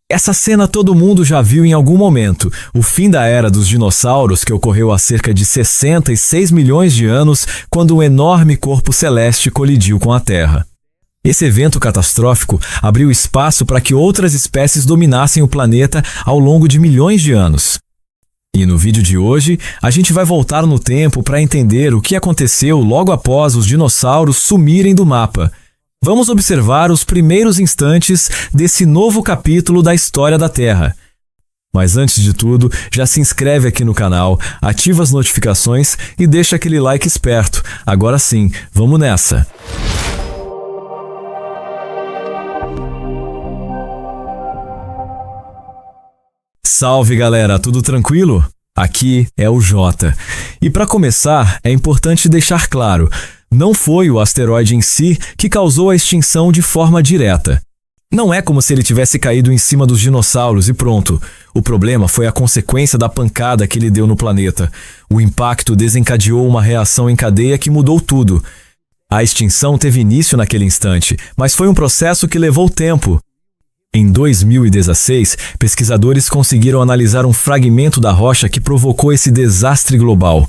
Essa cena todo mundo já viu em algum momento, o fim da era dos dinossauros que ocorreu há cerca de 66 milhões de anos, quando um enorme corpo celeste colidiu com a Terra. Esse evento catastrófico abriu espaço para que outras espécies dominassem o planeta ao longo de milhões de anos. E no vídeo de hoje, a gente vai voltar no tempo para entender o que aconteceu logo após os dinossauros sumirem do mapa. Vamos observar os primeiros instantes desse novo capítulo da história da Terra. Mas antes de tudo, já se inscreve aqui no canal, ativa as notificações e deixa aquele like esperto. Agora sim, vamos nessa! Salve galera, tudo tranquilo? Aqui é o Jota. E para começar, é importante deixar claro, não foi o asteroide em si que causou a extinção de forma direta. Não é como se ele tivesse caído em cima dos dinossauros e pronto. O problema foi a consequência da pancada que ele deu no planeta. O impacto desencadeou uma reação em cadeia que mudou tudo. A extinção teve início naquele instante, mas foi um processo que levou tempo. Em 2016, pesquisadores conseguiram analisar um fragmento da rocha que provocou esse desastre global.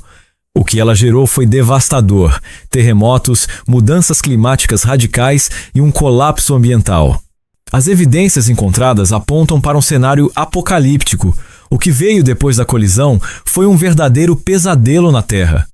O que ela gerou foi devastador: terremotos, mudanças climáticas radicais e um colapso ambiental. As evidências encontradas apontam para um cenário apocalíptico. O que veio depois da colisão foi um verdadeiro pesadelo na Terra: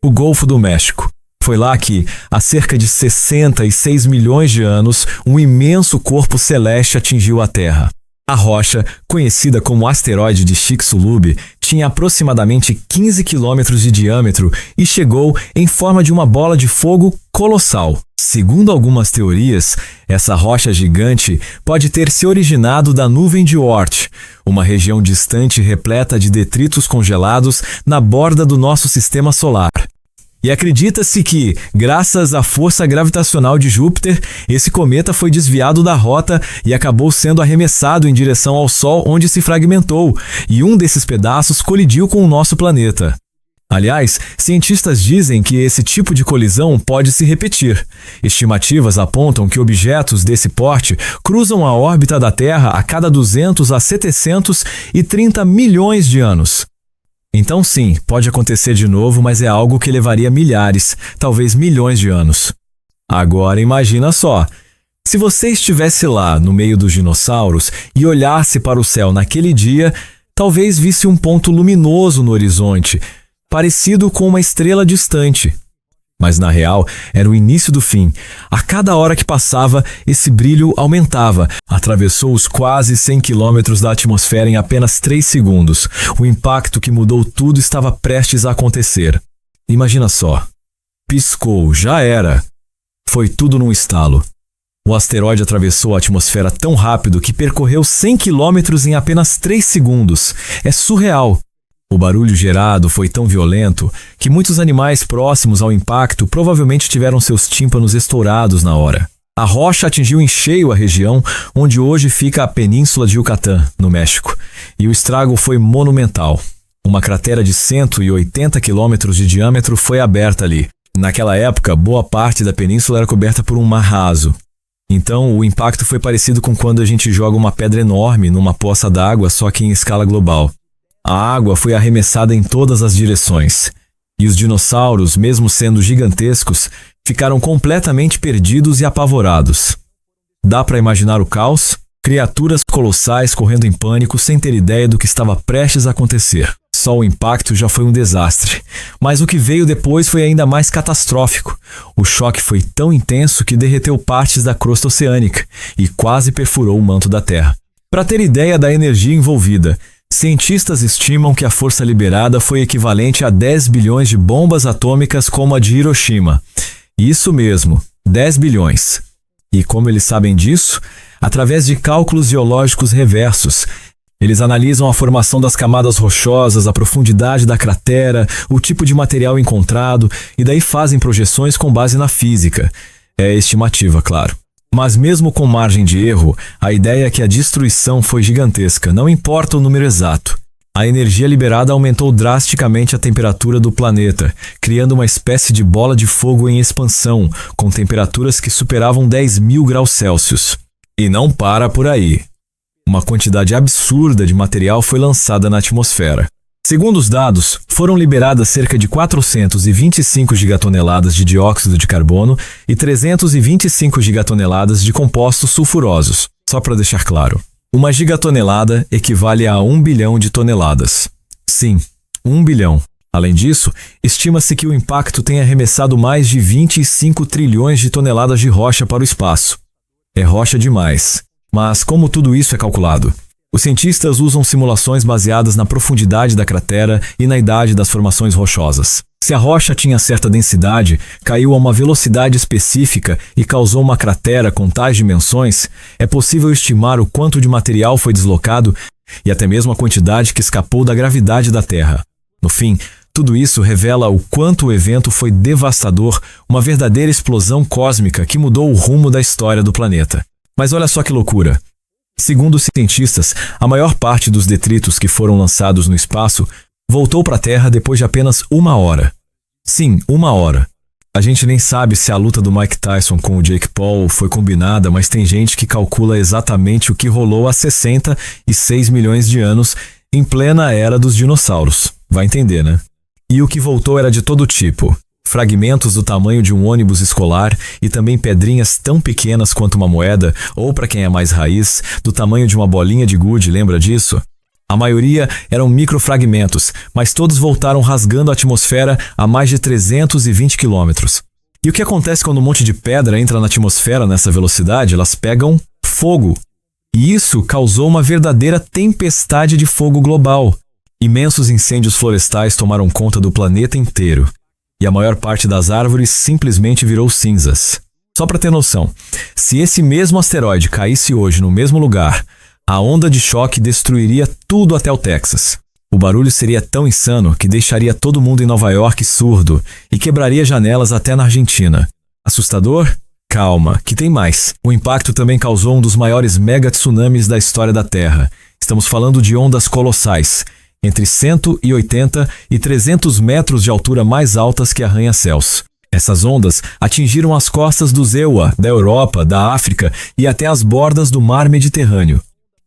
o Golfo do México. Foi lá que, há cerca de 66 milhões de anos, um imenso corpo celeste atingiu a Terra. A rocha, conhecida como asteroide de Chicxulub, tinha aproximadamente 15 quilômetros de diâmetro e chegou em forma de uma bola de fogo colossal. Segundo algumas teorias, essa rocha gigante pode ter se originado da nuvem de Oort, uma região distante repleta de detritos congelados na borda do nosso sistema solar. E acredita-se que, graças à força gravitacional de Júpiter, esse cometa foi desviado da rota e acabou sendo arremessado em direção ao Sol, onde se fragmentou, e um desses pedaços colidiu com o nosso planeta. Aliás, cientistas dizem que esse tipo de colisão pode se repetir. Estimativas apontam que objetos desse porte cruzam a órbita da Terra a cada 200 a 730 milhões de anos. Então sim, pode acontecer de novo, mas é algo que levaria milhares, talvez milhões de anos. Agora imagina só, se você estivesse lá no meio dos dinossauros e olhasse para o céu naquele dia, talvez visse um ponto luminoso no horizonte, parecido com uma estrela distante. Mas na real, era o início do fim. A cada hora que passava, esse brilho aumentava. Atravessou os quase 100 quilômetros da atmosfera em apenas 3 segundos. O impacto que mudou tudo estava prestes a acontecer. Imagina só. Piscou, já era. Foi tudo num estalo. O asteroide atravessou a atmosfera tão rápido que percorreu 100 quilômetros em apenas 3 segundos. É surreal. O barulho gerado foi tão violento que muitos animais próximos ao impacto provavelmente tiveram seus tímpanos estourados na hora. A rocha atingiu em cheio a região onde hoje fica a Península de Yucatán, no México, e o estrago foi monumental. Uma cratera de 180 quilômetros de diâmetro foi aberta ali. Naquela época, boa parte da península era coberta por um mar raso. Então, o impacto foi parecido com quando a gente joga uma pedra enorme numa poça d'água, só que em escala global. A água foi arremessada em todas as direções, e os dinossauros, mesmo sendo gigantescos, ficaram completamente perdidos e apavorados. Dá para imaginar o caos? Criaturas colossais correndo em pânico sem ter ideia do que estava prestes a acontecer. Só o impacto já foi um desastre, mas o que veio depois foi ainda mais catastrófico. O choque foi tão intenso que derreteu partes da crosta oceânica e quase perfurou o manto da Terra. Para ter ideia da energia envolvida, cientistas estimam que a força liberada foi equivalente a 10 bilhões de bombas atômicas como a de Hiroshima. Isso mesmo, 10 bilhões. E como eles sabem disso? Através de cálculos geológicos reversos. Eles analisam a formação das camadas rochosas, a profundidade da cratera, o tipo de material encontrado, e daí fazem projeções com base na física. É estimativa, claro. Mas mesmo com margem de erro, a ideia é que a destruição foi gigantesca, não importa o número exato. A energia liberada aumentou drasticamente a temperatura do planeta, criando uma espécie de bola de fogo em expansão, com temperaturas que superavam 10.000 graus Celsius. E não para por aí. Uma quantidade absurda de material foi lançada na atmosfera. Segundo os dados, foram liberadas cerca de 425 gigatoneladas de dióxido de carbono e 325 gigatoneladas de compostos sulfurosos. Só para deixar claro, uma gigatonelada equivale a 1 bilhão de toneladas. Sim, 1 bilhão. Além disso, estima-se que o impacto tenha arremessado mais de 25 trilhões de toneladas de rocha para o espaço. É rocha demais. Mas como tudo isso é calculado? Os cientistas usam simulações baseadas na profundidade da cratera e na idade das formações rochosas. Se a rocha tinha certa densidade, caiu a uma velocidade específica e causou uma cratera com tais dimensões, é possível estimar o quanto de material foi deslocado e até mesmo a quantidade que escapou da gravidade da Terra. No fim, tudo isso revela o quanto o evento foi devastador, uma verdadeira explosão cósmica que mudou o rumo da história do planeta. Mas olha só que loucura! Segundo os cientistas, a maior parte dos detritos que foram lançados no espaço voltou para a Terra depois de apenas 1 hora. Sim, 1 hora. A gente nem sabe se a luta do Mike Tyson com o Jake Paul foi combinada, mas tem gente que calcula exatamente o que rolou há 66 milhões de anos em plena era dos dinossauros. Vai entender, né? E o que voltou era de todo tipo. Fragmentos do tamanho de um ônibus escolar e também pedrinhas tão pequenas quanto uma moeda, ou para quem é mais raiz, do tamanho de uma bolinha de gude, lembra disso? A maioria eram microfragmentos, mas todos voltaram rasgando a atmosfera a mais de 320 quilômetros. E o que acontece quando um monte de pedra entra na atmosfera nessa velocidade? Elas pegam fogo. E isso causou uma verdadeira tempestade de fogo global. Imensos incêndios florestais tomaram conta do planeta inteiro. E a maior parte das árvores simplesmente virou cinzas. Só para ter noção, se esse mesmo asteroide caísse hoje no mesmo lugar, a onda de choque destruiria tudo até o Texas. O barulho seria tão insano que deixaria todo mundo em Nova York surdo e quebraria janelas até na Argentina. Assustador? Calma, que tem mais. O impacto também causou um dos maiores mega-tsunamis da história da Terra. Estamos falando de ondas colossais, entre 180 e 300 metros de altura mais altas que arranha-céus. Essas ondas atingiram as costas dos EUA, da Europa, da África e até as bordas do mar Mediterrâneo.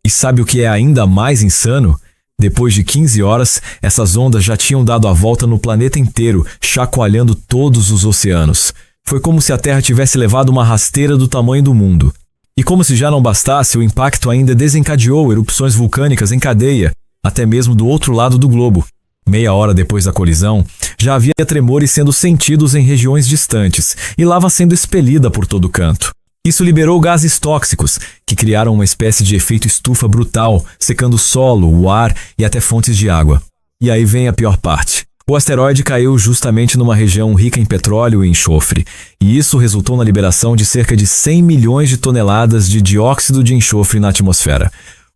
E sabe o que é ainda mais insano? Depois de 15 horas, essas ondas já tinham dado a volta no planeta inteiro, chacoalhando todos os oceanos. Foi como se a Terra tivesse levado uma rasteira do tamanho do mundo. E como se já não bastasse, o impacto ainda desencadeou erupções vulcânicas em cadeia, até mesmo do outro lado do globo. Meia hora depois da colisão, já havia tremores sendo sentidos em regiões distantes e lava sendo expelida por todo canto. Isso liberou gases tóxicos, que criaram uma espécie de efeito estufa brutal, secando o solo, o ar e até fontes de água. E aí vem a pior parte. O asteroide caiu justamente numa região rica em petróleo e enxofre, e isso resultou na liberação de cerca de 100 milhões de toneladas de dióxido de enxofre na atmosfera.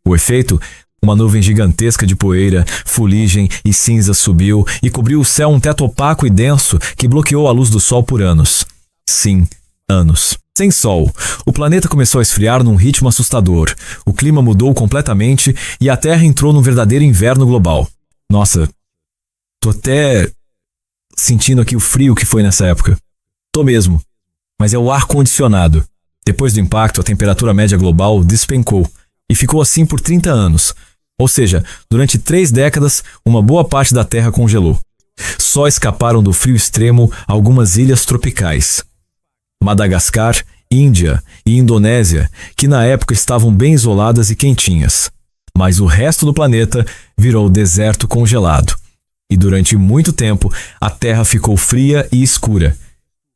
O efeito? Uma nuvem gigantesca de poeira, fuligem e cinza subiu e cobriu o céu um teto opaco e denso que bloqueou a luz do sol por anos. Sim, anos. Sem sol, o planeta começou a esfriar num ritmo assustador, o clima mudou completamente e a Terra entrou num verdadeiro inverno global. Nossa, tô até sentindo aqui o frio que foi nessa época. Tô mesmo, mas é o ar-condicionado. Depois do impacto, a temperatura média global despencou e ficou assim por 30 anos. Ou seja, durante 3 décadas, uma boa parte da Terra congelou. Só escaparam do frio extremo algumas ilhas tropicais. Madagascar, Índia e Indonésia, que na época estavam bem isoladas e quentinhas. Mas o resto do planeta virou deserto congelado. E durante muito tempo, a Terra ficou fria e escura.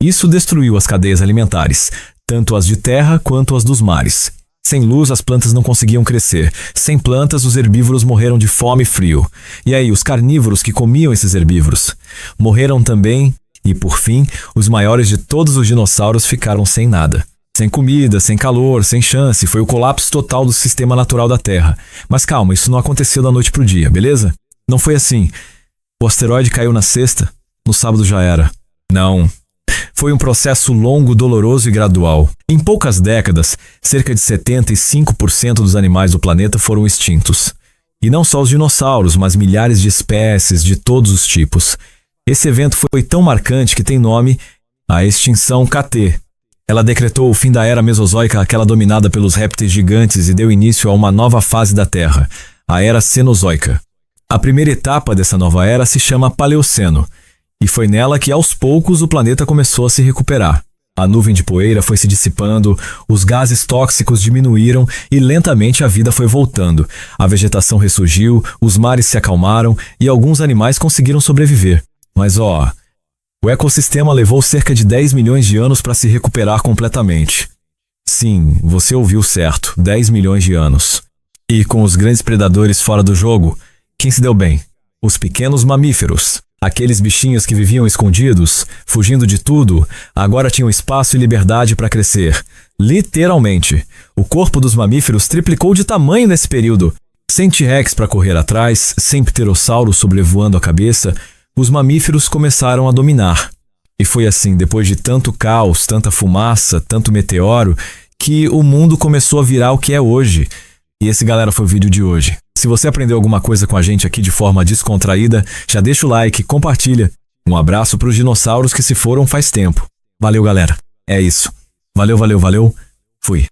Isso destruiu as cadeias alimentares, tanto as de terra quanto as dos mares. Sem luz, as plantas não conseguiam crescer. Sem plantas, os herbívoros morreram de fome e frio. E aí, os carnívoros que comiam esses herbívoros morreram também. E, por fim, os maiores de todos os dinossauros ficaram sem nada. Sem comida, sem calor, sem chance. Foi o colapso total do sistema natural da Terra. Mas calma, isso não aconteceu da noite pro dia, beleza? Não foi assim. O asteroide caiu na sexta, no sábado já era. Não. Foi um processo longo, doloroso e gradual. Em poucas décadas, cerca de 75% dos animais do planeta foram extintos. E não só os dinossauros, mas milhares de espécies de todos os tipos. Esse evento foi tão marcante que tem nome, a extinção KT. Ela decretou o fim da era Mesozoica, aquela dominada pelos répteis gigantes, e deu início a uma nova fase da Terra, a Era Cenozoica. A primeira etapa dessa nova era se chama Paleoceno, e foi nela que aos poucos o planeta começou a se recuperar. A nuvem de poeira foi se dissipando, os gases tóxicos diminuíram e lentamente a vida foi voltando. A vegetação ressurgiu, os mares se acalmaram e alguns animais conseguiram sobreviver. Mas o ecossistema levou cerca de 10 milhões de anos para se recuperar completamente. Sim, você ouviu certo, 10 milhões de anos. E com os grandes predadores fora do jogo, quem se deu bem? Os pequenos mamíferos. Aqueles bichinhos que viviam escondidos, fugindo de tudo, agora tinham espaço e liberdade para crescer. Literalmente. O corpo dos mamíferos triplicou de tamanho nesse período. Sem T-Rex para correr atrás, sem pterossauro sobrevoando a cabeça, os mamíferos começaram a dominar. E foi assim, depois de tanto caos, tanta fumaça, tanto meteoro, que o mundo começou a virar o que é hoje. E esse, galera, foi o vídeo de hoje. Se você aprendeu alguma coisa com a gente aqui de forma descontraída, já deixa o like, compartilha. Um abraço para os dinossauros que se foram faz tempo. Valeu, galera. É isso. Valeu. Fui.